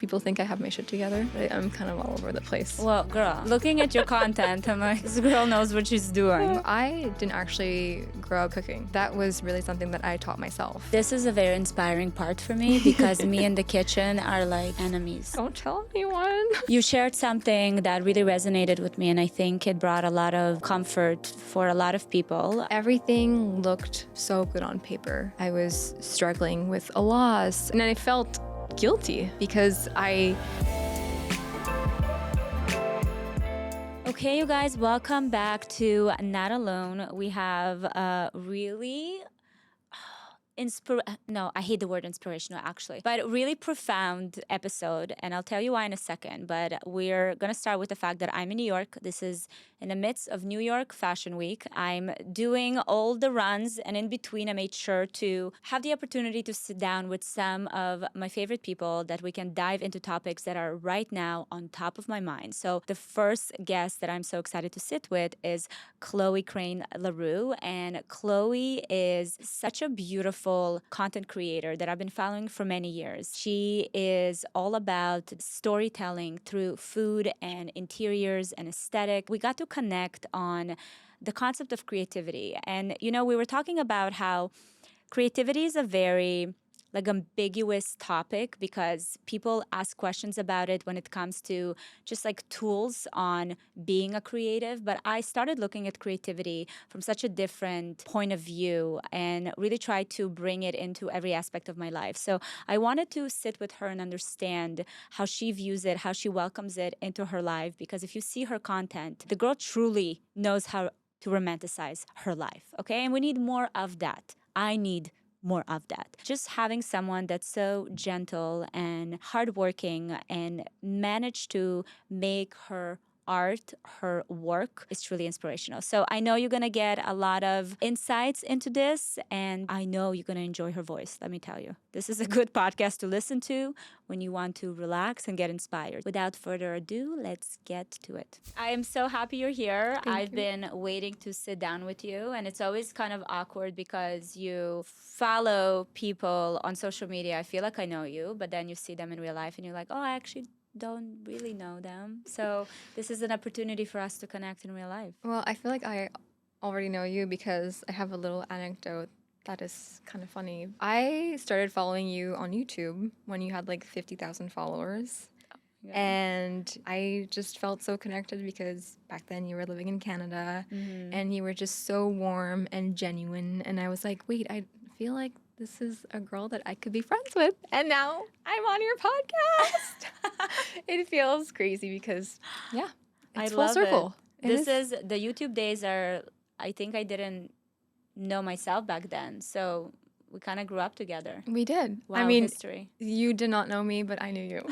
people think I have my shit together, but I'm kind of all over the place. Well, girl, looking at your content, I'm like, this girl knows what she's doing. I didn't actually grow up cooking. That was really something that I taught myself. This is a very inspiring part for me because me and the kitchen are like enemies. Don't tell anyone. You shared something that really resonated with me, and I think it brought a lot of comfort for a lot of people. Everything looked so good on paper. I was struggling with a loss, and I felt guilty because Okay, you guys, welcome back to Not Alone. We have a really I hate the word inspirational actually, but really profound episode, and I'll tell you why in a second. But we're gonna start with the fact that I'm in New York. This is in the midst of New York Fashion Week. I'm doing all the runs, and in between I made sure to have the opportunity to sit down with some of my favorite people that we can dive into topics that are right now on top of my mind. So the first guest that I'm so excited to sit with is Chloé Crane-Leroux, and Chloé is such a beautiful content creator that I've been following for many years. She is all about storytelling through food and interiors and aesthetic. We got to connect on the concept of creativity. And, you know, we were talking about how creativity is a very ambiguous topic because people ask questions about it when it comes to just like tools on being a creative. But I started looking at creativity from such a different point of view and really try to bring it into every aspect of my life. So I wanted to sit with her and understand how she views it, how she welcomes it into her life, because if you see her content, the girl truly knows how to romanticize her life, okay? And we need more of that. I need more of that. Just having someone that's so gentle and hardworking and managed to make her art, her work is truly inspirational. So I know you're going to get a lot of insights into this, and I know you're going to enjoy her voice. Let me tell you, this is a good podcast to listen to when you want to relax and get inspired. Without further ado, let's get to it. I am so happy you're here. I've been waiting to sit down with you, and it's always kind of awkward because you follow people on social media. I feel like I know you, but then you see them in real life and you're like, oh, I actually don't really know them. So this is an opportunity for us to connect in real life. Well, I feel like I already know you because I have a little anecdote that is kind of funny. I started following you on YouTube when you had like 50,000 followers. Yeah. And I just felt so connected because back then you were living in Canada and you were just so warm and genuine. And I was like, wait, I feel like this is a girl that I could be friends with. And now I'm on your podcast. It feels crazy because, yeah, it's full circle. This is the YouTube days are, I think I didn't know myself back then. So we kind of grew up together. We did. Wow, I mean, history. You did not know me, but I knew you.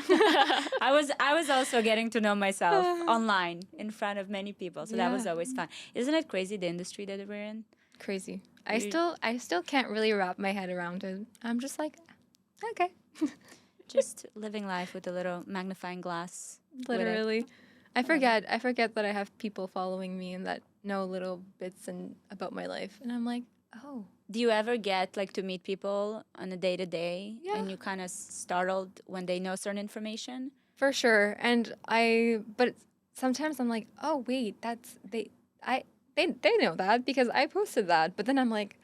I was also getting to know myself online in front of many people. So that was always fun. Isn't it crazy, the industry that we're in? Crazy. I still can't really wrap my head around it. I'm just like, okay. Just living life with a little magnifying glass. Literally. I forget that I have people following me and that know little bits about my life. And I'm like, oh. Do you ever get like to meet people on a day-to-day and you kind of startled when they know certain information? For sure. But sometimes I'm like, oh wait, they know that because I posted that. But then I'm like,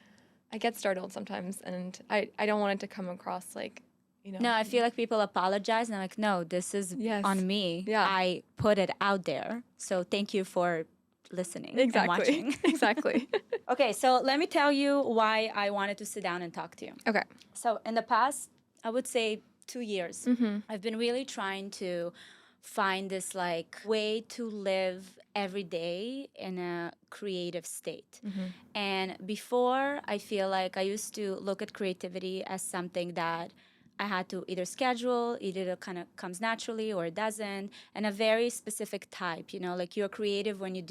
I get startled sometimes and I don't want it to come across like, you know. No, I feel like people apologize and I'm like, no, this is on me. Yeah. I put it out there. So thank you for listening and watching. Exactly. Okay, so let me tell you why I wanted to sit down and talk to you. Okay. So in the past, I would say 2 years, I've been really trying to find this like way to live every day in a creative state. And before, I feel like I used to look at creativity as something that I had to either schedule, either it kind of comes naturally or it doesn't, and a very specific type, you know, like you're creative when you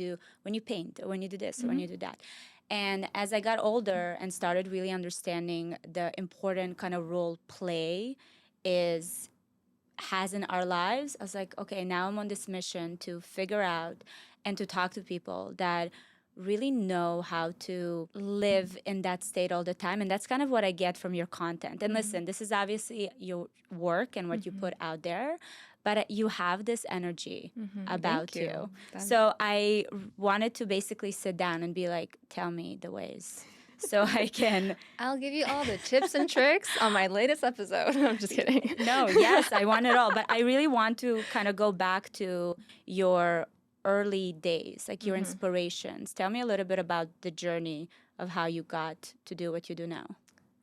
paint or when you do this or when you do that. And as I got older and started really understanding the important kind of role play has in our lives, I was like, okay, now I'm on this mission to figure out and to talk to people that really know how to live in that state all the time. And that's kind of what I get from your content. And listen, this is obviously your work and what you put out there, but you have this energy about Thank you. So I wanted to basically sit down and be like, tell me the ways. So I can. I'll give you all the tips and tricks on my latest episode. I'm just kidding. No, yes, I want it all. But I really want to kind of go back to your early days, like your inspirations. Tell me a little bit about the journey of how you got to do what you do now.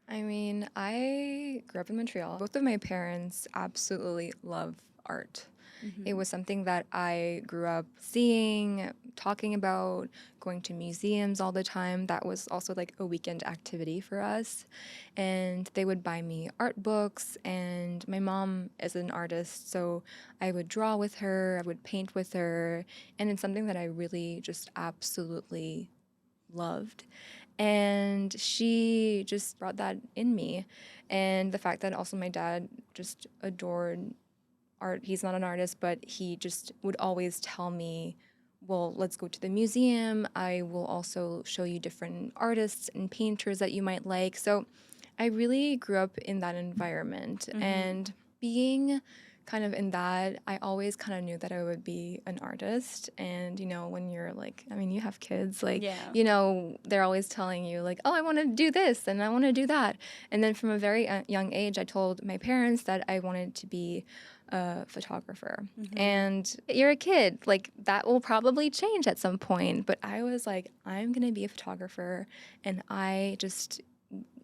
I mean, I grew up in Montreal. Both of my parents absolutely love art. It was something that I grew up seeing, talking about, going to museums all the time. That was also like a weekend activity for us. And they would buy me art books, and my mom is an artist, so I would draw with her, I would paint with her, and it's something that I really just absolutely loved. And she just brought that in me. And the fact that also my dad just adored art. He's not an artist, but he just would always tell me, well, let's go to the museum. I will also show you different artists and painters that you might like. So I really grew up in that environment. And being kind of in that, I always kind of knew that I would be an artist. And, you know, when you're like, I mean, you have kids, like, you know, they're always telling you, like, oh, I want to do this and I want to do that. And then from a very young age, I told my parents that I wanted to be a photographer. And you're a kid, like, that will probably change at some point. But I was like, I'm going to be a photographer. And I just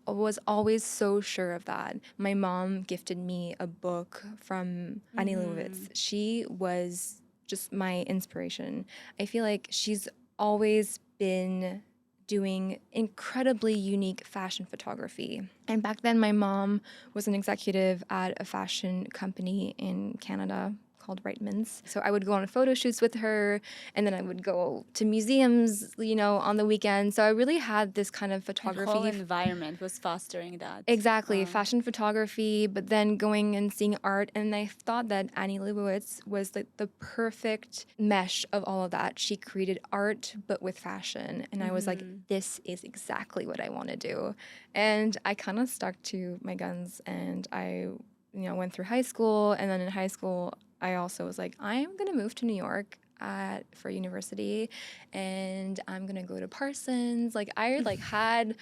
was always so sure of that. My mom gifted me a book from Annie Leibovitz. She was just my inspiration. I feel like she's always been doing incredibly unique fashion photography. And back then, my mom was an executive at a fashion company in Canada called Reitman's. So I would go on photo shoots with her, and then I would go to museums, you know, on the weekend. So I really had this kind of photography. The whole environment was fostering that. Exactly, fashion photography, but then going and seeing art. And I thought that Annie Leibovitz was like the perfect mesh of all of that. She created art, but with fashion. And I was like, this is exactly what I want to do. And I kind of stuck to my guns, and I, you know, went through high school. And then in high school, I also was like, I'm going to move to New York for university, and I'm going to go to Parsons. Like, I had had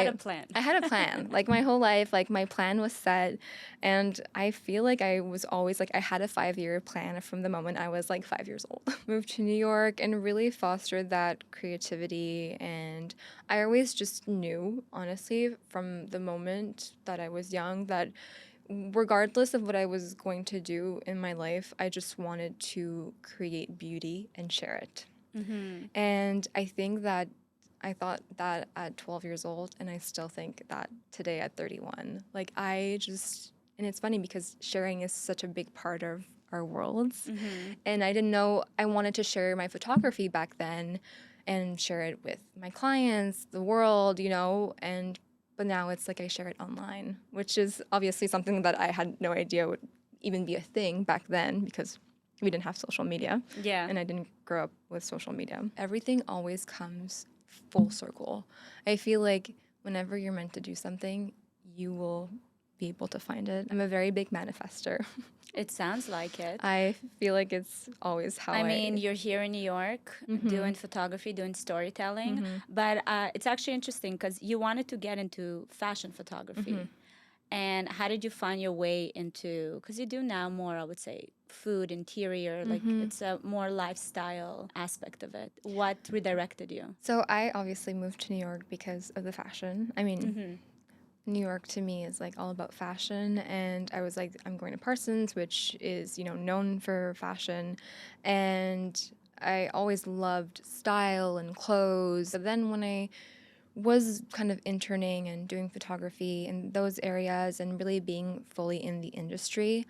a plan. I had a plan. Like, my whole life, like, my plan was set. And I feel like I was always like, I had a 5-year plan from the moment I was like 5 years old. Moved to New York and really fostered that creativity. And I always just knew, honestly, from the moment that I was young, that regardless of what I was going to do in my life, I just wanted to create beauty and share it. And I think that I thought that at 12 years old, and I still think that today at 31. Like, I just, and it's funny because sharing is such a big part of our worlds. And I didn't know I wanted to share my photography back then and share it with my clients, the world, you know, but now it's like I share it online, which is obviously something that I had no idea would even be a thing back then because we didn't have social media. Yeah. And I didn't grow up with social media. Everything always comes full circle. I feel like whenever you're meant to do something, you will be able to find it. I'm a very big manifester. It sounds like it. I feel like it's always how I mean, you're here in New York doing photography, doing storytelling, but it's actually interesting because you wanted to get into fashion photography. And how did you find your way into, because you do now more, I would say, food, interior, like it's a more lifestyle aspect of it. What redirected you? So I obviously moved to New York because of the fashion. I mean, New York to me is like all about fashion, and I was like, I'm going to Parsons, which is, you know, known for fashion, and I always loved style and clothes. But then when I was kind of interning and doing photography in those areas and really being fully in the industry,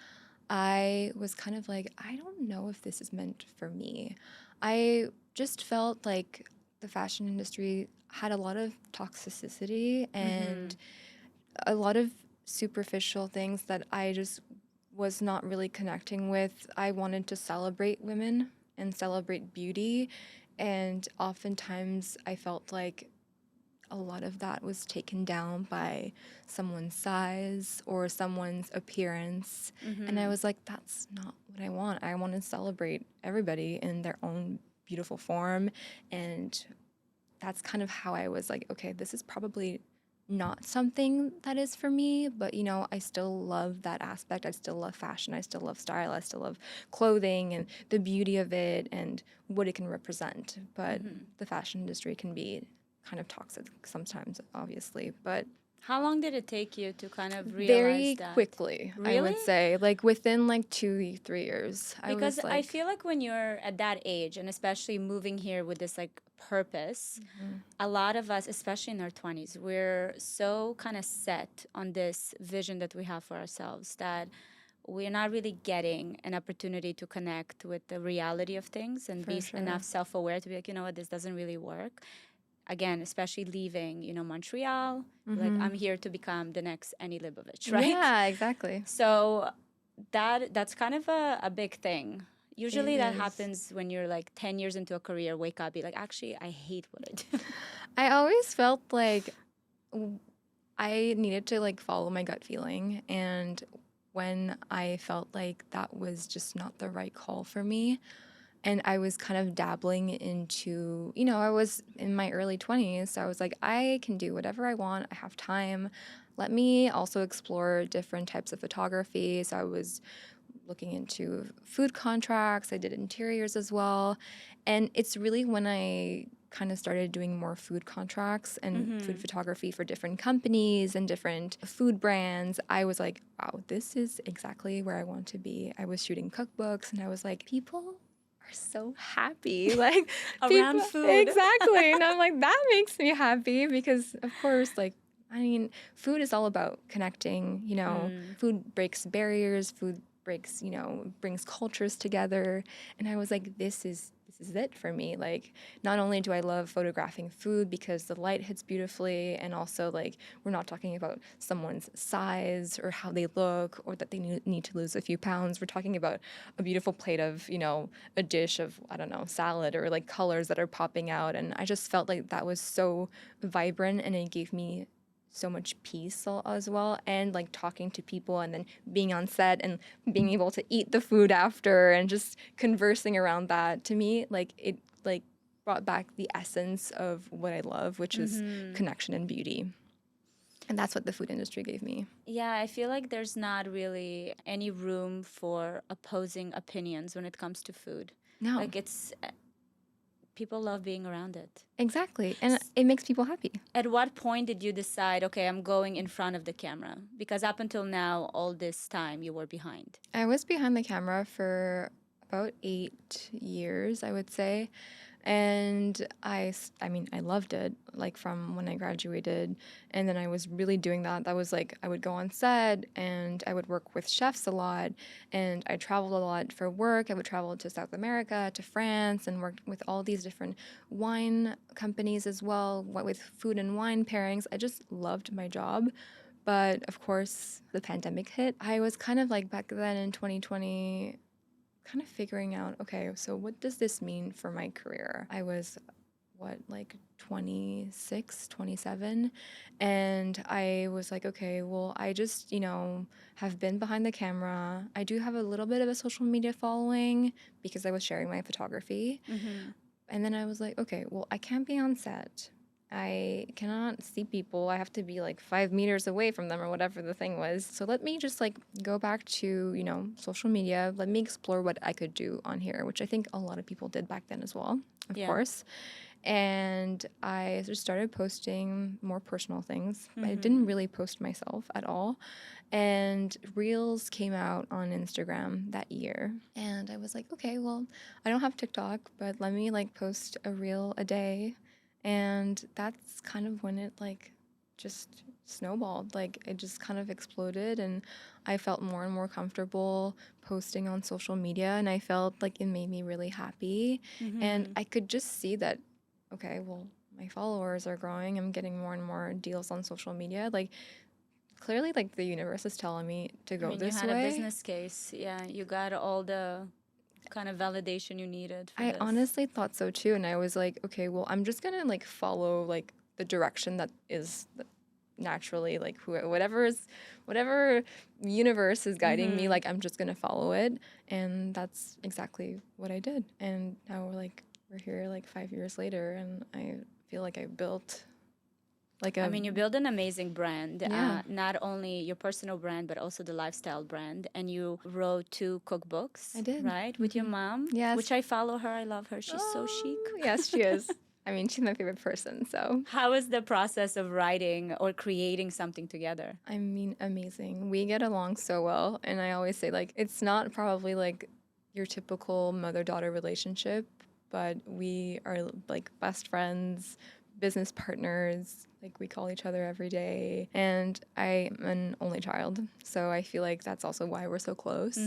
I was kind of like, I don't know if this is meant for me. I just felt like the fashion industry had a lot of toxicity and a lot of superficial things that I just was not really connecting with. I wanted to celebrate women and celebrate beauty, And oftentimes I felt like a lot of that was taken down by someone's size or someone's appearance. And I was like, that's not what I want. I want to celebrate everybody in their own beautiful form. And that's kind of how I was like, okay, this is probably not something that is for me, but you know, I still love that aspect. I still love fashion. I still love style. I still love clothing and the beauty of it and what it can represent. But the fashion industry can be kind of toxic sometimes, obviously. But How long did it take you to kind of realize very that? quickly, I Really? would say, like within like 2, 3 years. Because was I like, feel like when you're at that age, and especially moving here with this like purpose, a lot of us, especially in our 20s, we're so kind of set on this vision that we have for ourselves that we're not really getting an opportunity to connect with the reality of things and be For sure. enough self-aware to be like, you know what, this doesn't really work. Again, especially leaving, you know, Montreal, like I'm here to become the next Annie Lipovetsky, right? Yeah, exactly. So that's kind of a big thing. Usually It that is. happens when you're like 10 years into a career, wake up, be like, actually, I hate what I do. I always felt like I needed to like follow my gut feeling. And when I felt like that was just not the right call for me, and I was kind of dabbling into, you know, I was in my early 20s. So I was like, I can do whatever I want. I have time. Let me also explore different types of photography. So I was looking into food contracts. I did interiors as well. And it's really when I kind of started doing more food contracts and food photography for different companies and different food brands, I was like, wow, this is exactly where I want to be. I was shooting cookbooks and I was like, people are so happy. Like Around people food. exactly. And I'm like, that makes me happy because of course, like I mean, food is all about connecting, you know, food breaks barriers, food breaks, you know, brings cultures together. And I was like, this is it for me. Like, not only do I love photographing food because the light hits beautifully, and also like we're not talking about someone's size or how they look or that they need to lose a few pounds. We're talking about a beautiful plate of, you know, a dish of, I don't know, salad or like colors that are popping out. And I just felt like that was so vibrant and it gave me so much peace as well, and like talking to people and then being on set and being able to eat the food after and just conversing around that, to me like it like brought back the essence of what I love, which is connection and beauty. And that's what the food industry gave me. Yeah, I feel like there's not really any room for opposing opinions when it comes to food. No. Like it's people love being around it. Exactly. And it makes people happy. At what point did you decide, okay, I'm going in front of the camera? Because up until now, all this time, you were behind. I was behind the camera for about 8 years, I would say. And I mean, I loved it, like from when I graduated. And then I was really doing that. That was like, I would go on set and I would work with chefs a lot. And I traveled a lot for work. I would travel to South America, to France, and worked with all these different wine companies as well, with food and wine pairings. I just loved my job. But of course, the pandemic hit. I was kind of like back then in 2020, kind of figuring out, okay, so what does this mean for my career? I was, what, like 26, 27. And I was like, okay, well, I just, you know, have been behind the camera. I do have a little bit of a social media following because I was sharing my photography. And then I was like, okay, well, I can't be on set. I cannot see people. I have to be like 5 meters away from them or whatever the thing was. So let me just like go back to, you know, social media. Let me explore what I could do on here, which I think a lot of people did back then as well, of course. And I just started posting more personal things. I didn't really post myself at all. And Reels came out on Instagram that year. And I was like, okay, well, I don't have TikTok, but let me like post a reel a day. And that's kind of when it like just snowballed. Like it just kind of exploded and I felt more and more comfortable posting on social media, and I felt like it made me really happy. And I could just see that, okay, well, my followers are growing. I'm getting more and more deals on social media. Like clearly like the universe is telling me to go this You had way. a business case. Yeah, you got all the kind of validation you needed for I this. honestly thought so too, and I was like, okay, well, I'm just gonna like follow like the direction that is naturally like whatever universe is guiding me, like I'm just gonna follow it, and that's exactly what I did. And now we're here like 5 years later, and I feel like I built like I a mean, you build an amazing brand, Yeah. not only your personal brand, but also the lifestyle brand. And you wrote 2 cookbooks, I did. right? With your mom, Yes. which I follow her. I love her. She's so chic. Oh, yes, she is. I mean, she's my favorite person, so. How is the process of writing or creating something together? I mean, amazing. We get along so well, and I always say like it's not probably like your typical mother-daughter relationship, but we are like best friends, business partners. Like we call each other every day, and I am an only child, so I feel like that's also why we're so close.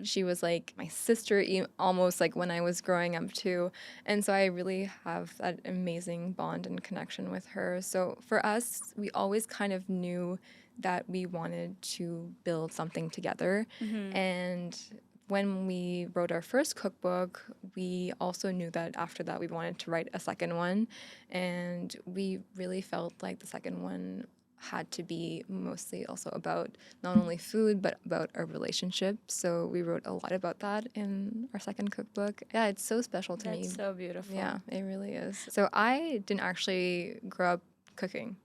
She was like my sister, almost like when I was growing up too, and so I really have that amazing bond and connection with her. So for us, we always kind of knew that we wanted to build something together, and when we wrote our first cookbook, we also knew that after that we wanted to write a second one. And we really felt like the second one had to be mostly also about not only food, but about our relationship. So we wrote a lot about that in our second cookbook. Yeah, it's so special to me. That's so beautiful. Yeah, it really is. So I didn't actually grow up cooking.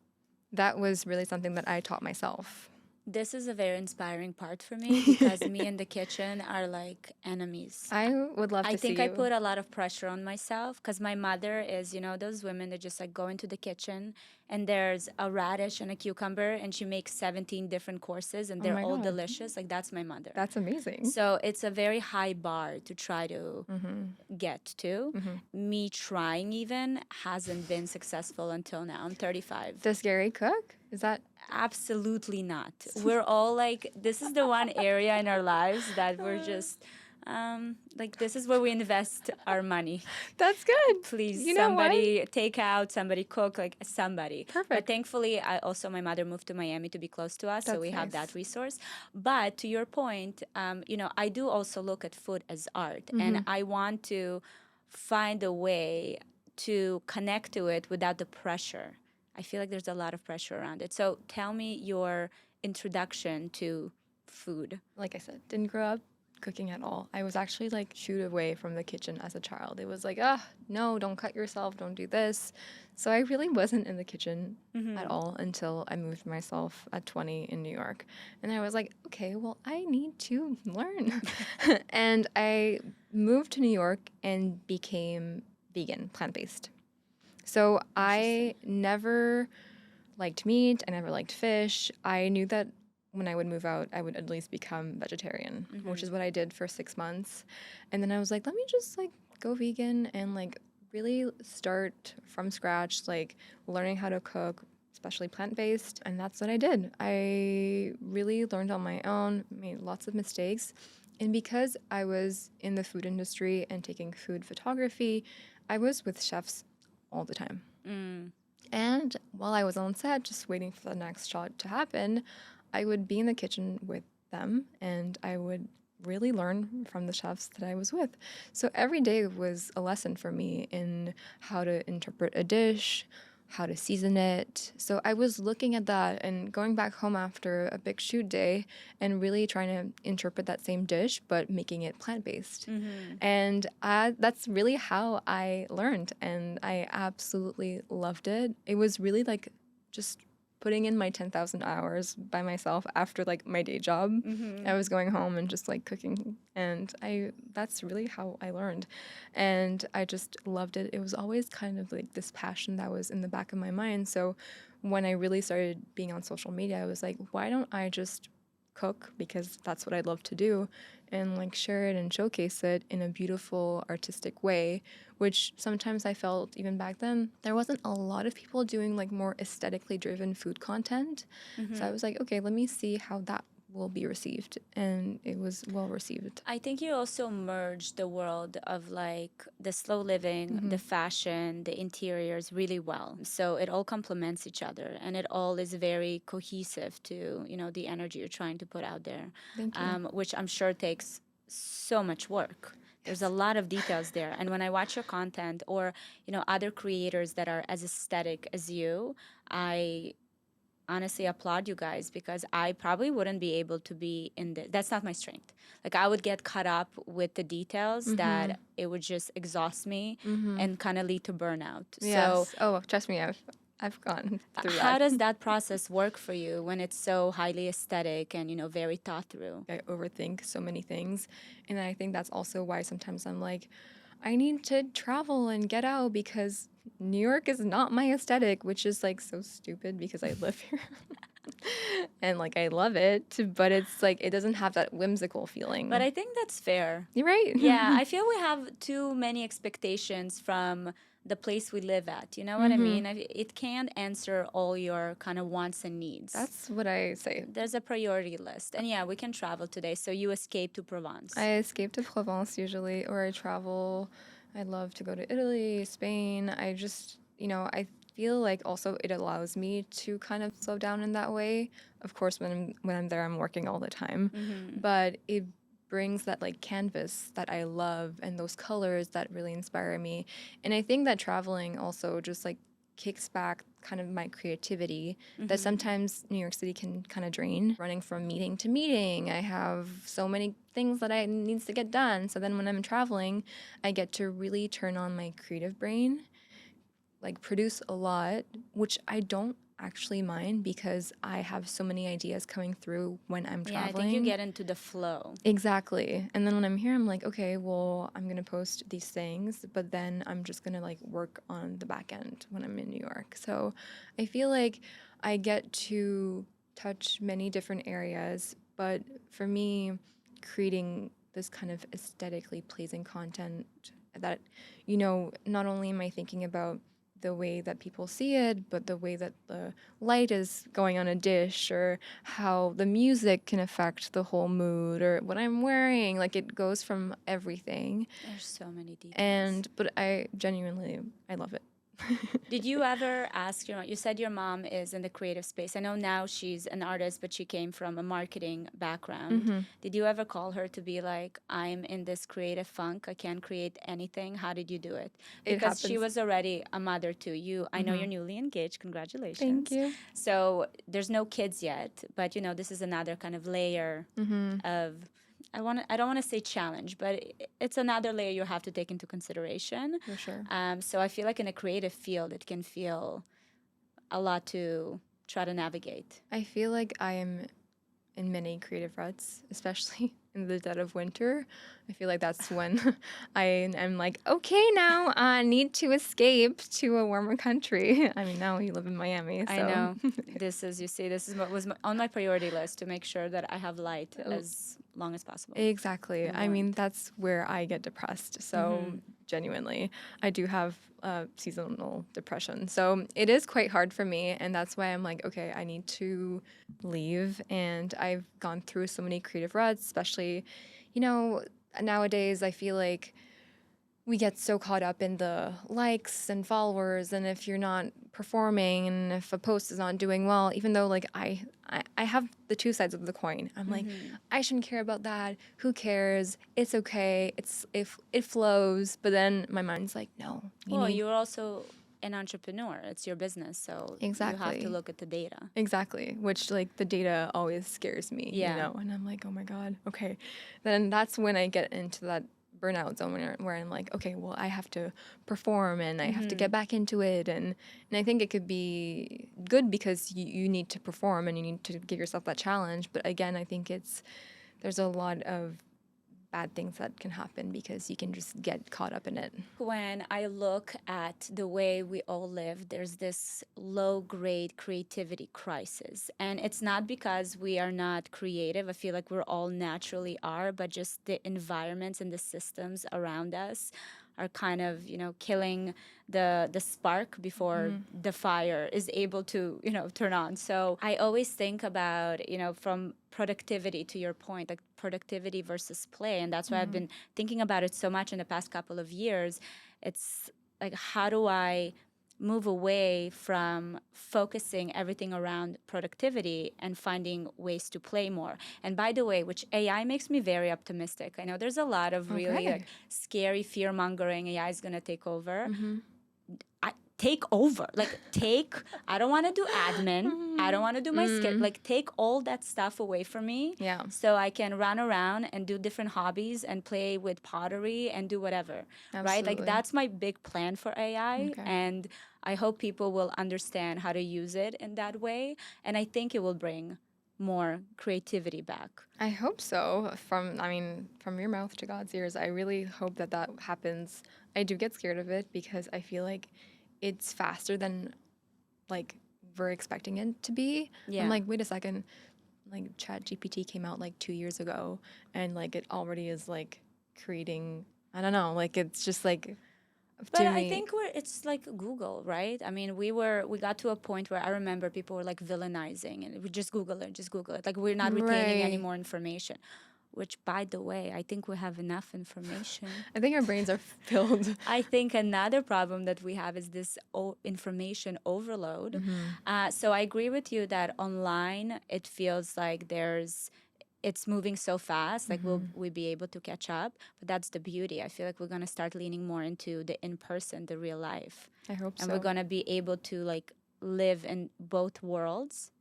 That was really something that I taught myself. This is a very inspiring part for me because me and the kitchen are like enemies. I would love to I see think you. I put a lot of pressure on myself because my mother is, those women that just like go into the kitchen and there's a radish and a cucumber and she makes 17 different courses and they're my all God. delicious. Like that's my mother. That's amazing. So it's a very high bar to try to get to. Me trying even hasn't been successful until now. I'm 35. Does Gary cook? Is that Absolutely not. We're all like, this is the one area in our lives that we're just like, this is where we invest our money. That's good. Please, You know somebody take out, somebody cook, like somebody. Perfect. But thankfully, my mother moved to Miami to be close to us, so That's we have nice. that resource. But to your point, I do also look at food as art, and I want to find a way to connect to it without the pressure. I feel like there's a lot of pressure around it. So tell me your introduction to food. Like I said, didn't grow up cooking at all. I was actually like shooed away from the kitchen as a child. It was like, no, don't cut yourself, don't do this. So I really wasn't in the kitchen at all until I moved myself at 20 in New York. And I was like, okay, well, I need to learn. And I moved to New York and became vegan, plant-based. So I never liked meat. I never liked fish. I knew that when I would move out, I would at least become vegetarian, which is what I did for 6 months. And then I was like, let me just like go vegan and like really start from scratch, like learning how to cook, especially plant-based. And that's what I did. I really learned on my own, made lots of mistakes. And because I was in the food industry and taking food photography, I was with chefs all the time. And while I was on set, just waiting for the next shot to happen, I would be in the kitchen with them and I would really learn from the chefs that I was with. So every day was a lesson for me in how to interpret a dish, how to season it. So I was looking at that and going back home after a big shoot day and really trying to interpret that same dish, but making it plant-based. And that's really how I learned, and I absolutely loved it. It was really like just putting in my 10,000 hours by myself after like my day job. I was going home and just like cooking, and that's really how I learned. And I just loved it. It was always kind of like this passion that was in the back of my mind. So when I really started being on social media, I was like, why don't I just cook, because that's what I love to do, and like share it and showcase it in a beautiful artistic way, which sometimes I felt even back then there wasn't a lot of people doing like more aesthetically driven food content. So I was like, okay, let me see how that will be received, and it was well received. I think you also merged the world of like the slow living, the fashion, the interiors really well. So it all complements each other and it all is very cohesive to, the energy you're trying to put out there. Thank you. Which I'm sure takes so much work There's a lot of details there. And when I watch your content or, other creators that are as aesthetic as you, I honestly applaud you guys because I probably wouldn't be able to be in this. That's not my strength. Like I would get caught up with the details that it would just exhaust me and kind of lead to burnout. So Yes. Oh, trust me, I've gone through how that. does that process work for you when it's so highly aesthetic and, very thought through? I overthink so many things. And I think that's also why sometimes I'm like, I need to travel and get out because New York is not my aesthetic, which is like so stupid because I live here. And like I love it, but it's like it doesn't have that whimsical feeling. But I think that's fair. You're right. Yeah, I feel we have too many expectations from the place we live at. You know what I mean? It can't answer all your kind of wants and needs. That's what I say. There's a priority list. And yeah, we can travel today. So you escape to Provence. I escape to Provence usually, or I travel. I love to go to Italy, Spain. I just, I feel like also it allows me to kind of slow down in that way. Of course, when I'm there, I'm working all the time, but it brings that like canvas that I love and those colors that really inspire me. And I think that traveling also just like kicks back kind of my creativity that sometimes New York City can kind of drain. Running from meeting to meeting, I have so many things that I needs to get done. So then when I'm traveling, I get to really turn on my creative brain, like produce a lot, which I don't actually mind because I have so many ideas coming through when I'm traveling. Yeah, I think you get into the flow. Exactly. And then when I'm here, I'm like, okay, well, I'm going to post these things, but then I'm just going to like work on the back end when I'm in New York. So I feel like I get to touch many different areas, but for me, creating this kind of aesthetically pleasing content that, not only am I thinking about the way that people see it, but the way that the light is going on a dish or how the music can affect the whole mood or what I'm wearing. Like it goes from everything. There's so many details. But I genuinely, I love it. Did you ever ask you said your mom is in the creative space. I know now she's an artist, but she came from a marketing background. Did you ever call her to be like, I'm in this creative funk, I can't create anything? How did you do it? Because she was already a mother to you. I know you're newly engaged. Congratulations. Thank you. So there's no kids yet, but this is another kind of layer of I don't want to say challenge, but it's another layer you have to take into consideration. For sure. So I feel like in a creative field, it can feel a lot to try to navigate. I feel like I am in many creative ruts, especially in the dead of winter. I feel like that's when I am like, okay, now I need to escape to a warmer country. I mean, now you live in Miami. So. I know. This is what was on my priority list to make sure that I have light as long as possible. Exactly. I mean, that's where I get depressed. So genuinely, I do have seasonal depression. So it is quite hard for me. And that's why I'm like, okay, I need to leave. And I've gone through so many creative ruts, especially, nowadays I feel like we get so caught up in the likes and followers, and if you're not performing and if a post is not doing well, even though like I have the two sides of the coin. I'm like, I shouldn't care about that. Who cares? It's okay. If it flows. But then my mind's like, no. You're also an entrepreneur. It's your business, so Exactly. you have to look at the data. Exactly, which like the data always scares me, and I'm like, oh my God, okay. Then that's when I get into that burnout zone where I'm like, okay, well, I have to perform and I have to get back into it. And I think it could be good because you need to perform and you need to give yourself that challenge. But again, I think there's a lot of bad things that can happen because you can just get caught up in it. When I look at the way we all live, there's this low-grade creativity crisis. And it's not because we are not creative. I feel like we're all naturally are, but just the environments and the systems around us are kind of, killing the spark before the fire is able to, turn on. So I always think about, from productivity to your point, like productivity versus play. And that's why I've been thinking about it so much in the past couple of years. It's like, how do I move away from focusing everything around productivity and finding ways to play more. And by the way, which AI makes me very optimistic. I know there's a lot of really like scary fear mongering. AI is going to take over. Take over. Like I don't want to do admin. I don't want to do my schedule. Like take all that stuff away from me. Yeah. So I can run around and do different hobbies and play with pottery and do whatever. Absolutely. Right? Like that's my big plan for AI. Okay. And I hope people will understand how to use it in that way. And I think it will bring more creativity back. I hope so. From your mouth to God's ears, I really hope that that happens. I do get scared of it because I feel like it's faster than like we're expecting it to be. Yeah. I'm like, wait a second, like ChatGPT came out like 2 years ago, and like it already is like creating. I don't know, like it's just like. But I think it's like Google, right? I mean, we got to a point where I remember people were like villainizing and we just Google it. Like we're not retaining any more information. Which, by the way, I think we have enough information. I think our brains are filled. I think another problem that we have is this information overload. So I agree with you that online it feels like it's moving so fast, like we'll be able to catch up. But that's the beauty. I feel like we're going to start leaning more into the in-person, the real life. I hope so. And we're going to be able to like live in both worlds.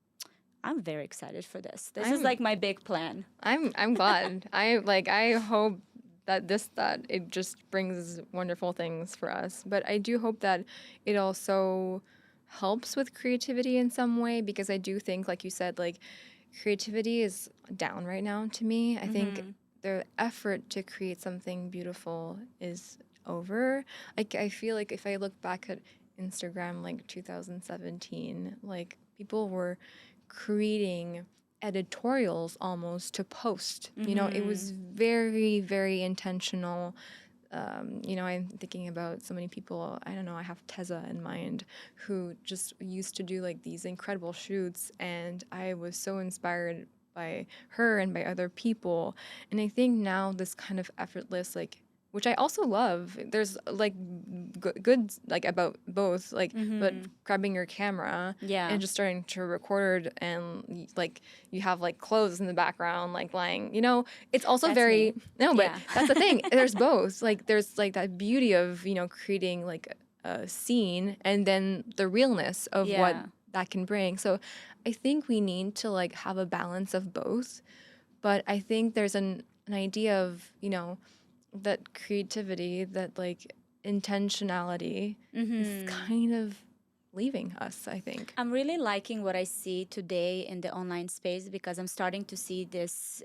I'm very excited for this. This is like my big plan. I'm glad. I hope that it just brings wonderful things for us. But I do hope that it also helps with creativity in some way, because I do think, like you said, like creativity is down right now to me. I think the effort to create something beautiful is over. Like I feel like if I look back at Instagram like 2017, like people were creating editorials almost to post. You know, it was very, very intentional. You know, I'm thinking about so many people. I don't know, I have Teza in mind, who just used to do like these incredible shoots, and I was so inspired by her and by other people. And I think now this kind of effortless, like, which I also love. There's like good like about both, like, but grabbing your camera and just starting to record, and like you have like clothes in the background, like lying. You know, it's also That's very me. but that's the thing. There's both. Like there's like that beauty of, you know, creating like a scene, and then the realness of what that can bring. So I think we need to like have a balance of both. But I think there's an idea of, you know, that creativity, that like intentionality is kind of leaving us, I think. I'm really liking what I see today in the online space, because I'm starting to see this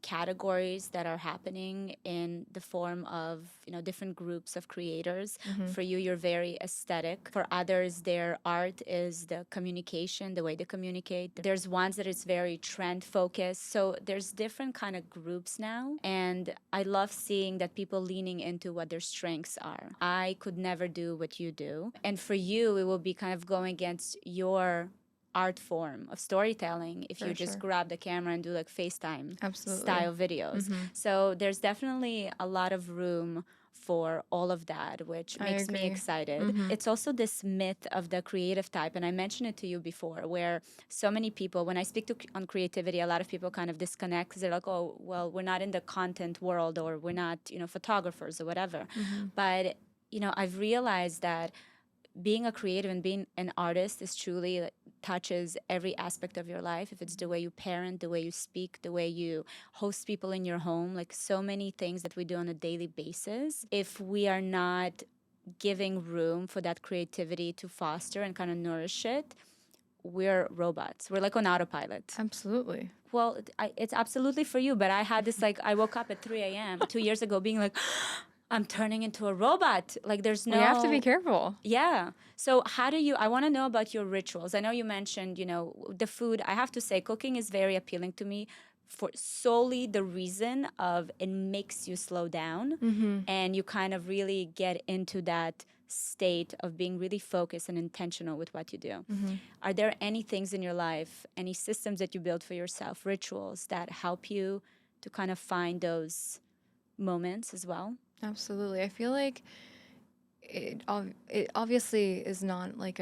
categories that are happening in the form of, you know, different groups of creators. For you, you're very aesthetic. For others, their art is the communication, the way they communicate. There's ones that is very trend focused. So there's different kind of groups now. And I love seeing that people leaning into what their strengths are. I could never do what you do. And for you, it will be kind of going against your art form of storytelling if you just grab the camera and do like FaceTime style videos. So there's definitely a lot of room for all of that, which makes me excited. It's also this myth of the creative type, and I mentioned it to you before, where so many people, when I speak on creativity, a lot of people kind of disconnect because they're like, oh, well, we're not in the content world, or we're not, you know, photographers or whatever. But, you know, I've realized that being a creative and being an artist is truly like, touches every aspect of your life. If it's the way you parent, the way you speak, the way you host people in your home, like so many things that we do on a daily basis. If we are not giving room for that creativity to foster and kind of nourish it, we're robots. We're like on autopilot. Absolutely. Well, it's absolutely for you. But I had this, like, I woke up at 3 a.m. 2 years ago being like, I'm turning into a robot. Like there's no... You have to be careful. Yeah. So how do you... I want to know about your rituals. I know you mentioned, you know, the food. I have to say, cooking is very appealing to me for solely the reason of it makes you slow down and you kind of really get into that state of being really focused and intentional with what you do. Are there any things in your life, any systems that you build for yourself, rituals that help you to kind of find those moments as well? Absolutely. I feel like it obviously is not like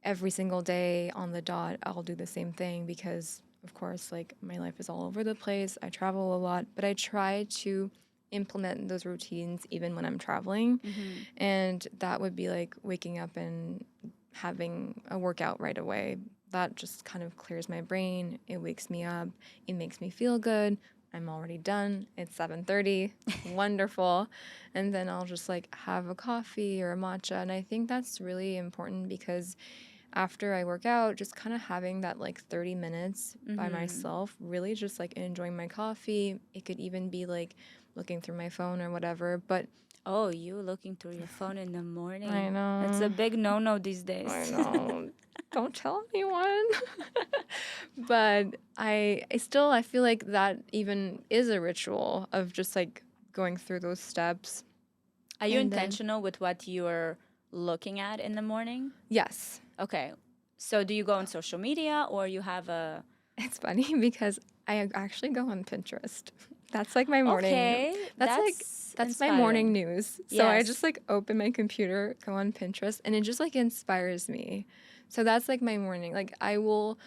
every single day on the dot I'll do the same thing, because of course like my life is all over the place. I travel a lot, but I try to implement those routines even when I'm traveling. And that would be like waking up and having a workout right away. That just kind of clears my brain. It wakes me up. It makes me feel good. I'm already done. It's 7:30. Wonderful. And then I'll just like have a coffee or a matcha. And I think that's really important, because after I work out, just kind of having that like 30 minutes by myself, really just like enjoying my coffee. It could even be like looking through my phone or whatever. But Oh, you looking through your phone in the morning. I know. It's a big no-no these days. I know. Don't tell anyone. But I feel like that even is a ritual of just like going through those steps. Are you And then- intentional with what you're looking at in the morning? Yes. Okay. So do you go on social media, or you have a... It's funny because I actually go on Pinterest. That's like my morning. Okay, That's my morning news. So I Yes. just like open my computer, go on Pinterest, and it just like inspires me. So that's like my morning. Like I will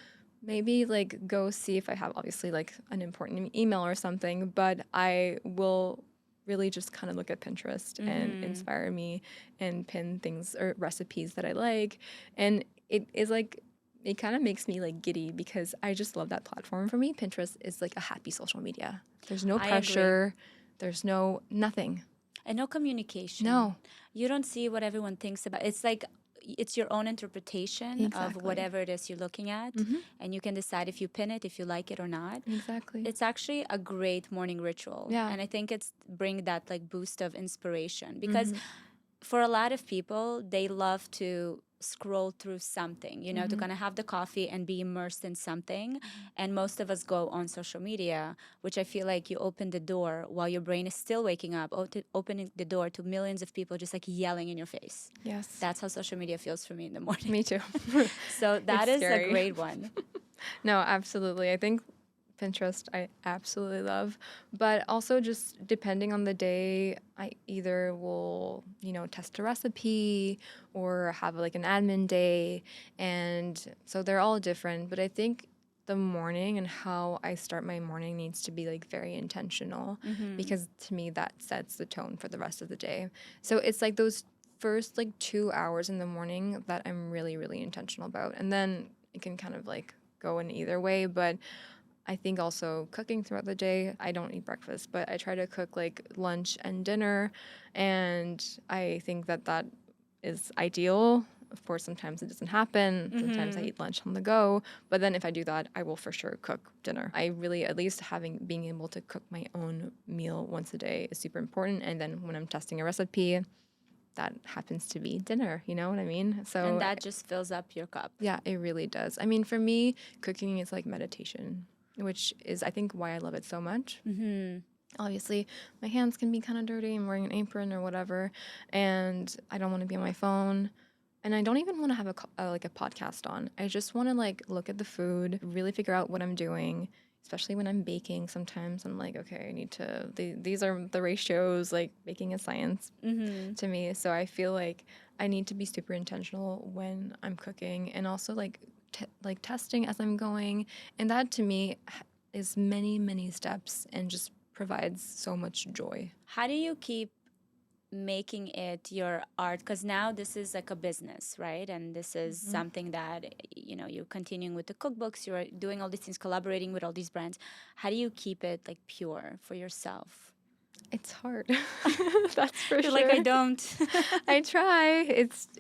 maybe like go see if I have obviously like an important email or something, but I will really just kind of look at Pinterest and inspire me and pin things or recipes that I like. And it is like, it kind of makes me like giddy, because I just love that platform. For me, Pinterest is like a happy social media. There's no I agree. pressure. There's no nothing. And no communication. No. You don't see what everyone thinks about. It's like it's your own interpretation of Exactly. whatever it is you're looking at, and you can decide if you pin it, if you like it or not. Exactly. It's actually a great morning ritual. Yeah. And I think it's bring that like boost of inspiration, because for a lot of people, they love to scroll through something, you know, to kind of have the coffee and be immersed in something. And most of us go on social media, which I feel like you open the door while your brain is still waking up, opening the door to millions of people just like yelling in your face. Yes. That's how social media feels for me in the morning. Me too. So that It's is scary. a great one. No, absolutely. I think Pinterest I absolutely love. But also just depending on the day, I either will, you know, test a recipe or have like an admin day. And so they're all different. But I think the morning and how I start my morning needs to be like very intentional, because to me that sets the tone for the rest of the day. So it's like those first like 2 hours in the morning that I'm really, really intentional about. And then it can kind of like go in either way. But I think also cooking throughout the day. I don't eat breakfast, but I try to cook like lunch and dinner. And I think that that is ideal. Of course, sometimes it doesn't happen. Sometimes I eat lunch on the go. But then if I do that, I will for sure cook dinner. I really, at least being able to cook my own meal once a day is super important. And then when I'm testing a recipe, that happens to be dinner, you know what I mean? So And that just fills up your cup. yeah, it really does. I mean, for me, cooking is like meditation, which is, I think, why I love it so much. Obviously, my hands can be kind of dirty. I'm wearing an apron or whatever, and I don't want to be on my phone. And I don't even want to have like a podcast on. I just want to like look at the food, really figure out what I'm doing. Especially when I'm baking, sometimes I'm like, okay, I need to. These are the ratios. Like baking is science to me. So I feel like I need to be super intentional when I'm cooking, and also like testing as I'm going. And that to me is many steps, and just provides so much joy. How do you keep making it your art? Because now this is like a business, right? And this is something that, you know, you're continuing with the cookbooks, you're doing all these things, collaborating with all these brands. How do you keep it like pure for yourself? It's hard. That's for You're sure. like, I don't. I try.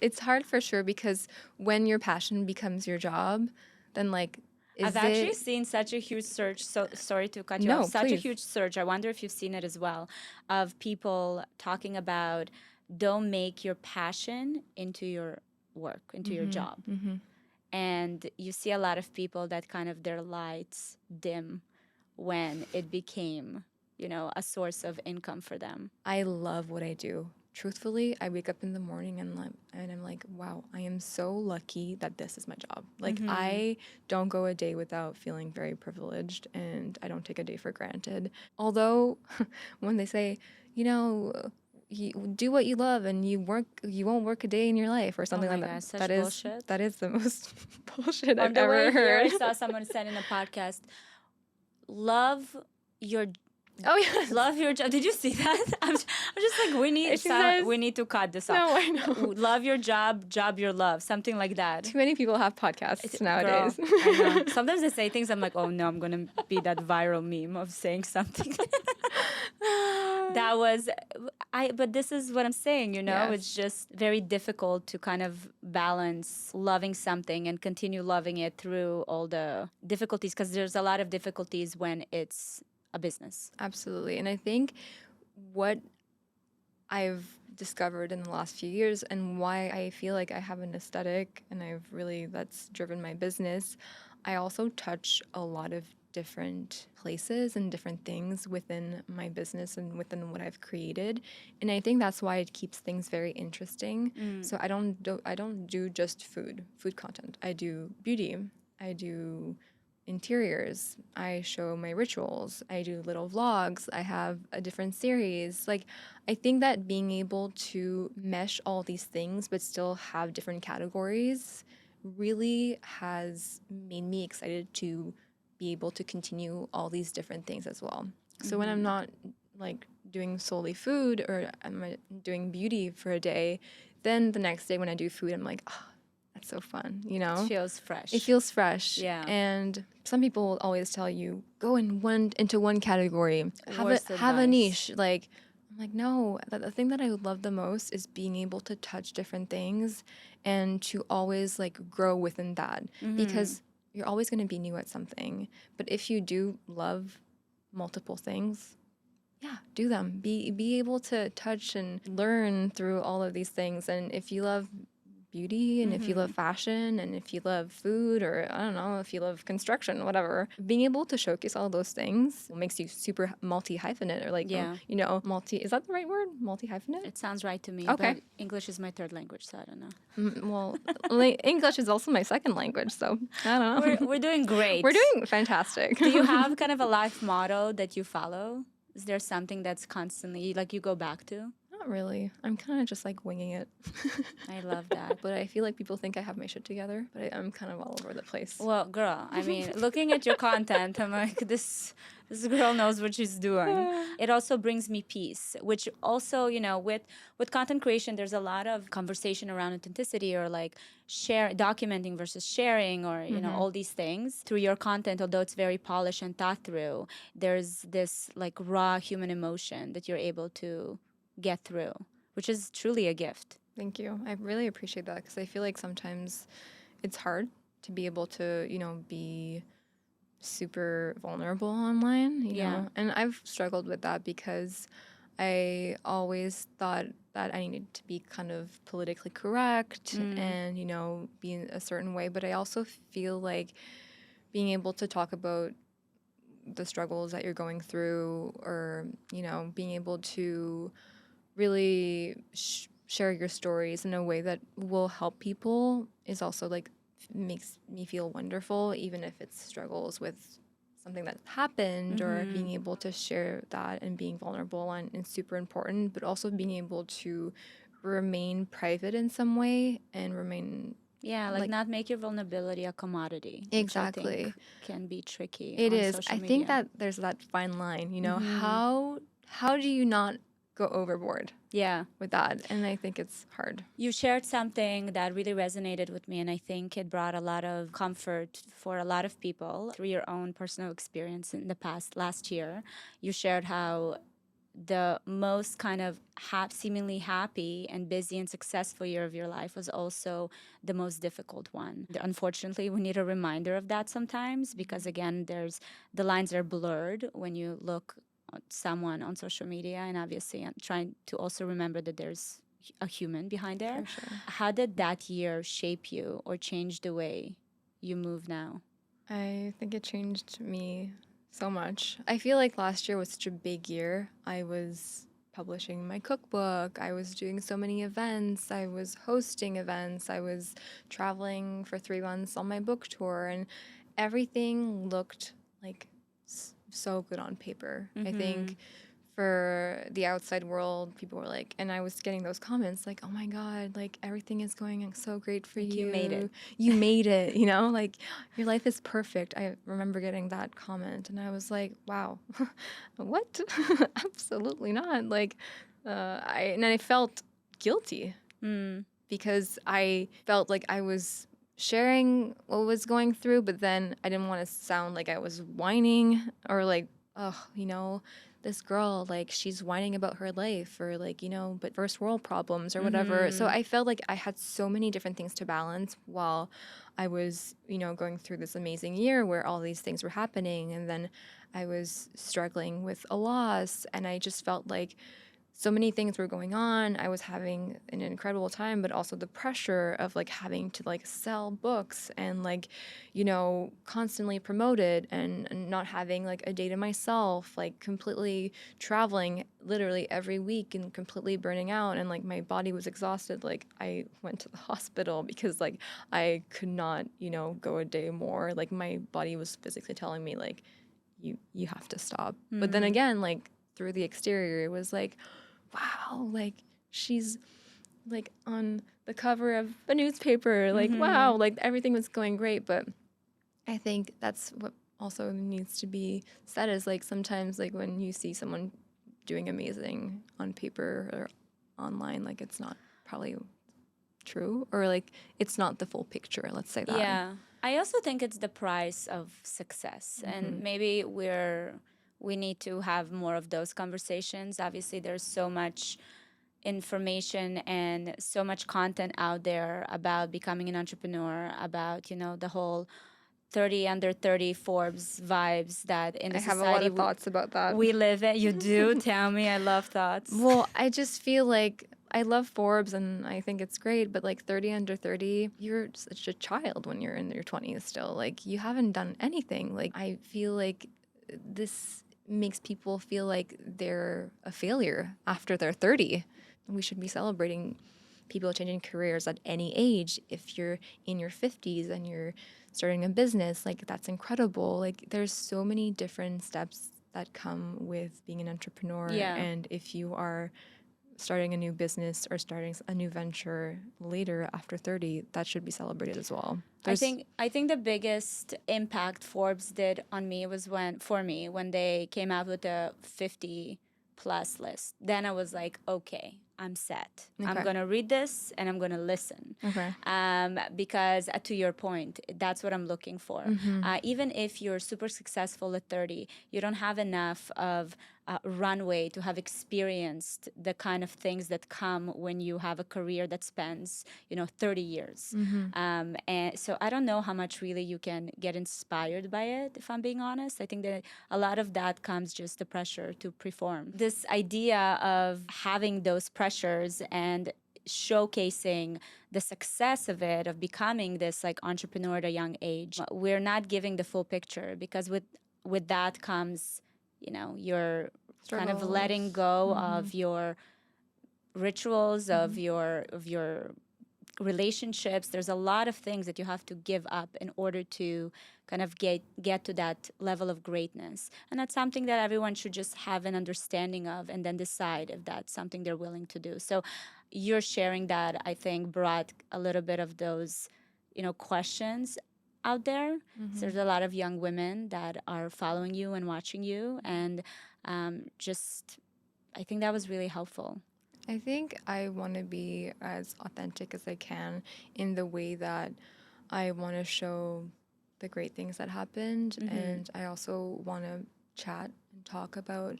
It's hard for sure, because when your passion becomes your job, then like I've actually seen such a huge surge. So sorry to cut you No, off. Such a please. huge surge. I wonder if you've seen it as well, of people talking about don't make your passion into your work, into your job. And you see a lot of people that kind of their lights dim when it became, you know, a source of income for them. I love what I do. Truthfully, I wake up in the morning and I'm like, wow, I am so lucky that this is my job. Like I don't go a day without feeling very privileged, and I don't take a day for granted. Although when they say, you know, you do what you love and you won't work a day in your life or something my like God, that. such bullshit. That is the most bullshit On I've the way ever here, heard. I saw someone said in a podcast, love your Oh yes. love your job. Did you see that? I'm just like, She says, we need to cut this off. no, I know. Love your job, job your love, something like that. Too many people have podcasts Girl, nowadays. I know. Sometimes I say things, I'm like, oh no, I'm gonna be that viral meme of saying something. That was but this is what I'm saying, you know. Yes. It's just very difficult to kind of balance loving something and continue loving it through all the difficulties, because there's a lot of difficulties when it's a business. Absolutely. And I think what I've discovered in the last few years and why I feel like I have an aesthetic and that's driven my business, I also touch a lot of different places and different things within my business and within what I've created. And I think that's why it keeps things very interesting. So I don't do just food content. I do beauty. I do interiors. I show my rituals. I do little vlogs. I have a different series. Like, I think that being able to mesh all these things but still have different categories really has made me excited to be able to continue all these different things as well. So when I'm not like doing solely food or I'm doing beauty for a day, then the next day when I do food, I'm like, oh, that's so fun, you know? It feels fresh. It feels fresh. Yeah. And some people will always tell you, go into one category. Worst Have a advice. niche. Like, I'm like, no. The thing that I love the most is being able to touch different things and to always like grow within that. Because you're always going to be new at something. But if you do love multiple things, yeah, do them. Be able to touch and learn through all of these things. And if you love beauty and if you love fashion and if you love food or I don't know, if you love construction, whatever, being able to showcase all those things makes you super multi-hyphenate or like, you know, is that the right word? Multi-hyphenate? It sounds right to me. Okay. But English is my third language, so I don't know. Well, English is also my second language, so I don't know. We're doing great. We're doing fantastic. Do you have kind of a life motto that you follow? Is there something that's constantly, like, you go back to? Not really. I'm kind of just like winging it. I love that. But I feel like people think I have my shit together, but I'm kind of all over the place. Well, girl, I mean, looking at your content, I'm like, this girl knows what she's doing. It also brings me peace, which also, you know, with content creation, there's a lot of conversation around authenticity or like documenting versus sharing or, you know, all these things. Through your content, although it's very polished and thought through, there's this like raw human emotion that you're able to get through, which is truly a gift. Thank you. I really appreciate that because I feel like sometimes it's hard to be able to, you know, be super vulnerable online, you know? And I've struggled with that because I always thought that I needed to be kind of politically correct and, you know, be in a certain way. But I also feel like being able to talk about the struggles that you're going through or, you know, being able to really share your stories in a way that will help people is also like makes me feel wonderful, even if it's struggles with something that happened or being able to share that and being vulnerable and super important, but also being able to remain private in some way and remain like not make your vulnerability a commodity. Exactly. Which I think can be tricky. It on is. social I media. think that there's that fine line, you know, how do you not go overboard with that? And I think it's hard. You shared something that really resonated with me, and I think it brought a lot of comfort for a lot of people through your own personal experience in the last year. You shared how the most kind of seemingly happy and busy and successful year of your life was also the most difficult one. Unfortunately, we need a reminder of that sometimes because, again, the lines are blurred when you look at someone on social media, and obviously I'm trying to also remember that there's a human behind there. For sure. How did that year shape you or change the way you move now? I think it changed me so much. I feel like last year was such a big year. I was publishing my cookbook. I was doing so many events. I was hosting events. I was traveling for 3 months on my book tour, and everything looked like so good on paper. I think for the outside world, people were like, and I was getting those comments like, oh my God, like everything is going so great for you. You made it. You made it, you know, like your life is perfect. I remember getting that comment and I was like, wow, what? Absolutely not. Like, I felt guilty because I felt like I was sharing what was going through, but then I didn't want to sound like I was whining or like, oh, you know, this girl, like she's whining about her life or like, you know, but first world problems or whatever. So I felt like I had so many different things to balance while I was, you know, going through this amazing year where all these things were happening. And then I was struggling with a loss and I just felt like so many things were going on. I was having an incredible time, but also the pressure of like having to like sell books and like, you know, constantly promote it and not having like a day to myself, like completely traveling literally every week and completely burning out. And like my body was exhausted. Like I went to the hospital because like I could not, you know, go a day more. Like my body was physically telling me like, you have to stop. But then again, like through the exterior, it was like, wow, like she's like on the cover of a newspaper, like wow, like everything was going great. But I think that's what also needs to be said is like sometimes like when you see someone doing amazing on paper or online, like it's not probably true or like it's not the full picture, let's say that. Yeah. I also think it's the price of success. And maybe we need to have more of those conversations. Obviously, there's so much information and so much content out there about becoming an entrepreneur, about, you know, the whole 30 under 30 Forbes vibes that in the I have a lot society of thoughts about that. we live in. You do? Tell me. I love thoughts. Well, I just feel like I love Forbes and I think it's great, but like 30 under 30, you're such a child when you're in your 20s still. Like you haven't done anything. Like I feel like this makes people feel like they're a failure after they're 30. We should be celebrating people changing careers at any age. If you're in your 50s and you're starting a business, like that's incredible. Like there's so many different steps that come with being an entrepreneur. Yeah. And if you are starting a new business or starting a new venture later after 30, that should be celebrated as well. I think the biggest impact Forbes did on me was when they came out with the 50 plus list. Then I was like, okay, I'm set. I'm going to read this and I'm going to listen. Okay. Because to your point, that's what I'm looking for. Even if you're super successful at 30, you don't have enough of runway to have experienced the kind of things that come when you have a career that spans, 30 years. And so I don't know how much really you can get inspired by it, if I'm being honest. I think that a lot of that comes just the pressure to perform. This idea of having those pressures and showcasing the success of it, of becoming this like entrepreneur at a young age, we're not giving the full picture, because with that comes, you're kind of letting go of your rituals, of your relationships. There's a lot of things that you have to give up in order to kind of get to that level of greatness. And that's something that everyone should just have an understanding of and then decide if that's something they're willing to do. So you're sharing that, I think, brought a little bit of those, questions out there. So there's a lot of young women that are following you and watching you. And I think that was really helpful. I think I want to be as authentic as I can in the way that I want to show the great things that happened. And I also want to chat and talk about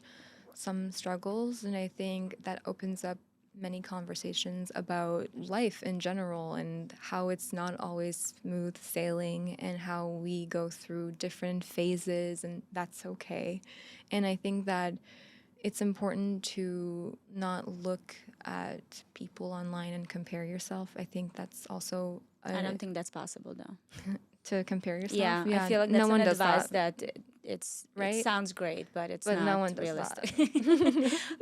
some struggles. And I think that opens up many conversations about life in general and how it's not always smooth sailing and how we go through different phases, and that's okay. And I think that it's important to not look at people online and compare yourself. I think that's also... I don't think that's possible, though. To compare yourself? Yeah, I feel like that's no one an does advice that. It's Right? It sounds great, but it's But not no one does realistic.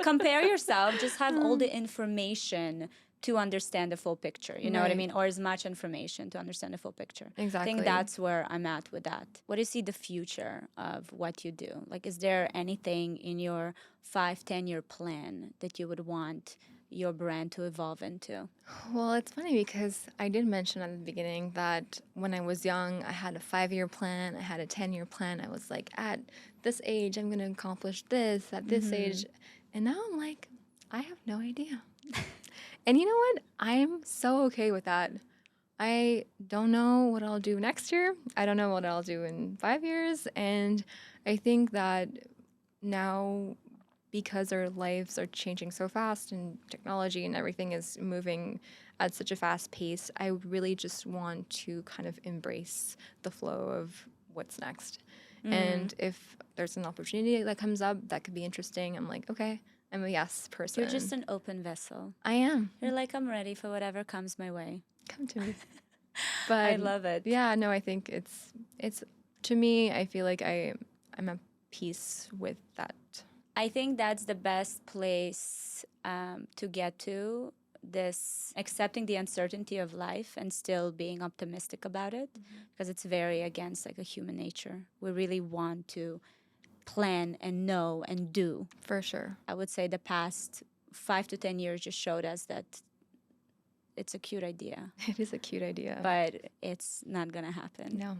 Compare yourself. Just have all the information to understand the full picture. You know what I Right. mean? Or as much information to understand the full picture. I Exactly. think that's where I'm at with that. What do you see the future of what you do? Like, is there anything in your 5-10 year plan that you would want your brand to evolve into? Well, it's funny because I did mention at the beginning that when I was young, I had a 5-year plan, I had a 10-year plan. I was like, at this age, I'm going to accomplish this, at this age. And now I'm like, I have no idea. And you know what? I'm so okay with that. I don't know what I'll do next year. I don't know what I'll do in 5 years. And I think that now, because our lives are changing so fast and technology and everything is moving at such a fast pace, I really just want to kind of embrace the flow of what's next. And if there's an opportunity that comes up that could be interesting, I'm like, okay, I'm a yes person. You're just an open vessel. I am. You're like, I'm ready for whatever comes my way. Come to me. But I love it. Yeah, no, I think it's to me, I feel like I'm at peace with that. I think that's the best place to get to, this accepting the uncertainty of life and still being optimistic about it, because it's very against like a human nature. We really want to plan and know and do. For sure. I would say the past 5 to 10 years just showed us that it's a cute idea, It is a cute idea. but it's not gonna happen. No,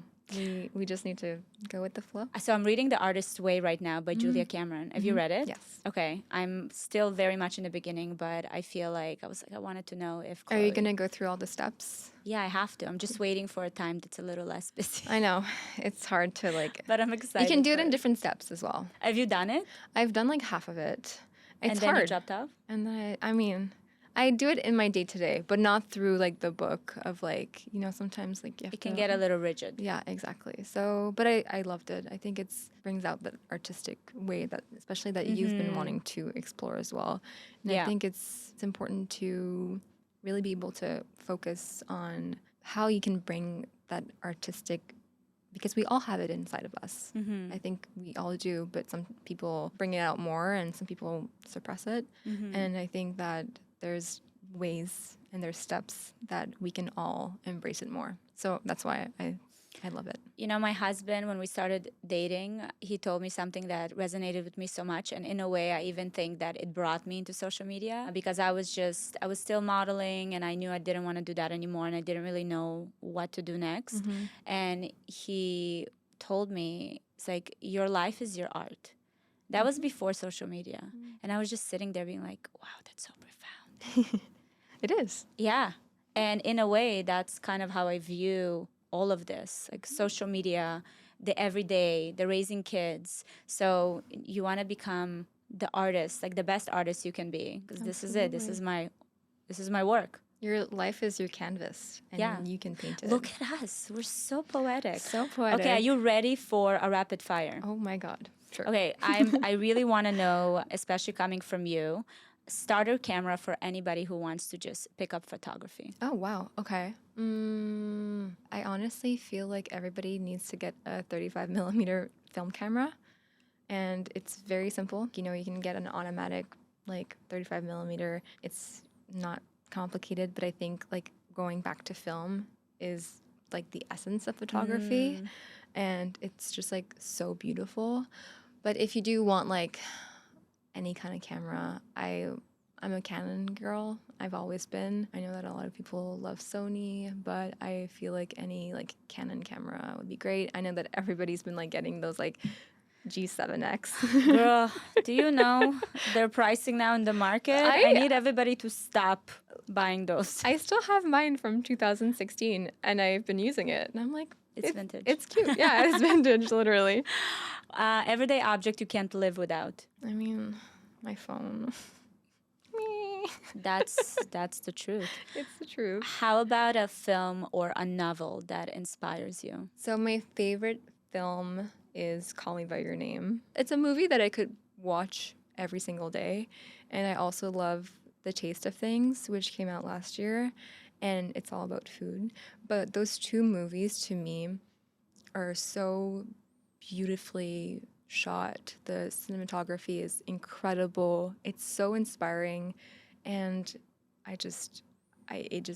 we just need to go with the flow. So I'm reading The Artist's Way right now by Julia Cameron. Have you read it? Yes. Okay. I'm still very much in the beginning, but I feel like I wanted to know if Are you Chloe- going to go through all the steps? Yeah, I have to. I'm just waiting for a time that's a little less busy. I know. It's hard to like But I'm excited. you can do it for in different steps as well. Have you done it? I've done like half of it. It's And then you hard. dropped off? And then I mean, I do it in my day to day, but not through like the book of like, sometimes like you have It can to, get a little rigid. Yeah, exactly. So, but I loved it. I think it's brings out that artistic way that, especially that you've been wanting to explore as well. And Yeah. I think it's important to really be able to focus on how you can bring that artistic, because we all have it inside of us. I think we all do, but some people bring it out more and some people suppress it. And I think that there's ways and there's steps that we can all embrace it more. So that's why I love it. You know, my husband, when we started dating, he told me something that resonated with me so much. And in a way, I even think that it brought me into social media, because I was still modeling and I knew I didn't want to do that anymore. And I didn't really know what to do next. And he told me, it's like, your life is your art. That was before social media. And I was just sitting there being like, wow, that's so profound. It is. Yeah. And in a way, that's kind of how I view all of this, like social media, the everyday, the raising kids. So you want to become the artist, like the best artist you can be, because this is it. This is my work. Your life is your canvas, and Yeah. you can paint it. Look at us. We're so poetic. So poetic. Okay, are you ready for a rapid fire? Oh my God. Sure. Okay, I really want to know, especially coming from you, starter camera for anybody who wants to just pick up photography. Oh, wow. Okay. I honestly feel like everybody needs to get a 35 millimeter film camera. And it's very simple. You can get an automatic, like 35 millimeter. It's not complicated, but I think like going back to film is like the essence of photography. And it's just like so beautiful. But if you do want like any kind of camera, I'm a Canon girl. I've always been. I know that a lot of people love Sony, but I feel like any like Canon camera would be great. I know that everybody's been like getting those like G7X. Girl, do you know their pricing now in the market? I need everybody to stop buying those. I still have mine from 2016 and I've been using it. And I'm like, It's vintage. It's cute. Yeah, it's vintage, literally. Everyday object you can't live without. I mean, my phone. That's the truth. It's the truth. How about a film or a novel that inspires you? So my favorite film is Call Me by Your Name. It's a movie that I could watch every single day. And I also love The Taste of Things, which came out last year. And it's all about food. But those two movies to me are so beautifully shot. The cinematography is incredible. It's so inspiring. And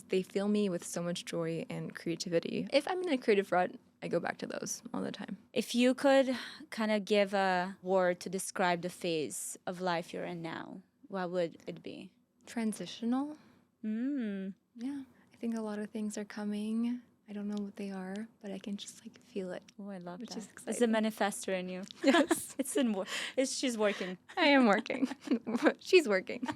they fill me with so much joy and creativity. If I'm in a creative rut, I go back to those all the time. If you could kind of give a word to describe the phase of life you're in now, what would it be? Transitional. Mm. Yeah, I think a lot of things are coming. I don't know what they are, but I can just like feel it. Oh, I love Which that. is It's the exciting. manifestor in you. Yes, She's working. I am working. She's working.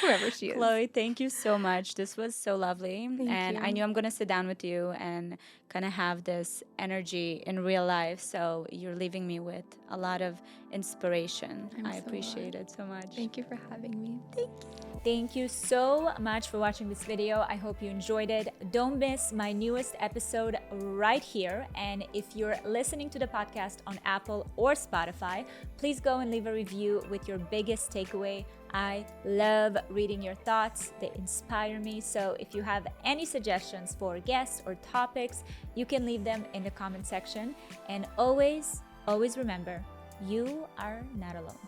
Whoever she is. Chloe, thank you so much. This was so lovely. Thank and I you. knew I'm going to sit down with you and kind of have this energy in real life. So you're leaving me with a lot of inspiration. I appreciate it so much. Thank you for having me. Thank you so much for watching this video. I hope you enjoyed it. Don't miss my newest episode right here. And if you're listening to the podcast on Apple or Spotify, please go and leave a review with your biggest takeaway. I love reading your thoughts. They inspire me. So if you have any suggestions for guests or topics, you can leave them in the comment section. And always, always remember, you are not alone.